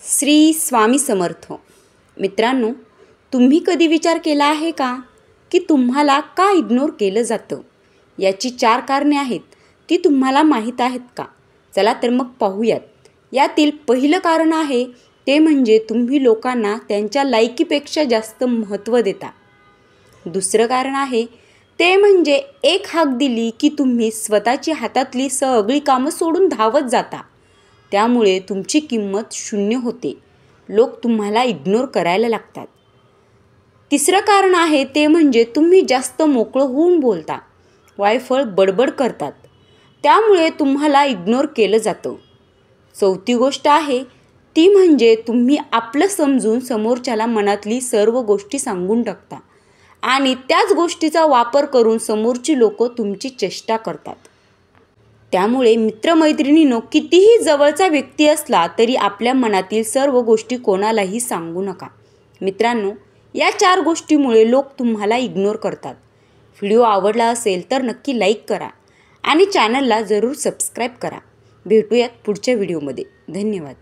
श्री स्वामी समर्थ. मित्रांनो, तुम्ही कधी विचार केला आहे का की तुम्हाला का इग्नोर केलं जातं? याची 4 कारणे आहेत. ती तुम्हाला माहीत आहेत का? चला तर मग पाहूयात. यातील पहिलं कारण आहे ते म्हणजे तुम्ही लोकांना त्यांच्या लायकीपेक्षा जास्त महत्त्व देता. दुसरं कारण आहे ते म्हणजे एक हाक दिली की तुम्ही स्वतःची हातातली सगळी कामं सोडून धावत जाता. त्यामुळे तुमची किंमत शून्य होते. लोक तुम्हाला इग्नोर करायला लागतात. तिसरं कारण आहे ते म्हणजे तुम्ही जास्त मोकळं होऊन बोलता, वायफळ बडबड करतात. त्यामुळे तुम्हाला इग्नोर केलं जातं. चौथी गोष्ट आहे ती म्हणजे तुम्ही आपलं समजून समोरच्याला मनातली सर्व गोष्टी सांगून टाकता आणि त्याच गोष्टीचा वापर करून समोरची लोक तुमची चेष्टा करतात. त्यामुळे मित्रमैत्रिणींनो, कितीही जवळचा व्यक्ती असला तरी आपल्या मनातील सर्व गोष्टी कोणालाही सांगू नका. मित्रांनो, या 4 गोष्टीमुळे लोक तुम्हाला इग्नोर करतात. व्हिडिओ आवडला असेल तर नक्की लाईक करा आणि चॅनलला जरूर सबस्क्राईब करा. भेटूयात पुढच्या व्हिडिओमध्ये. धन्यवाद.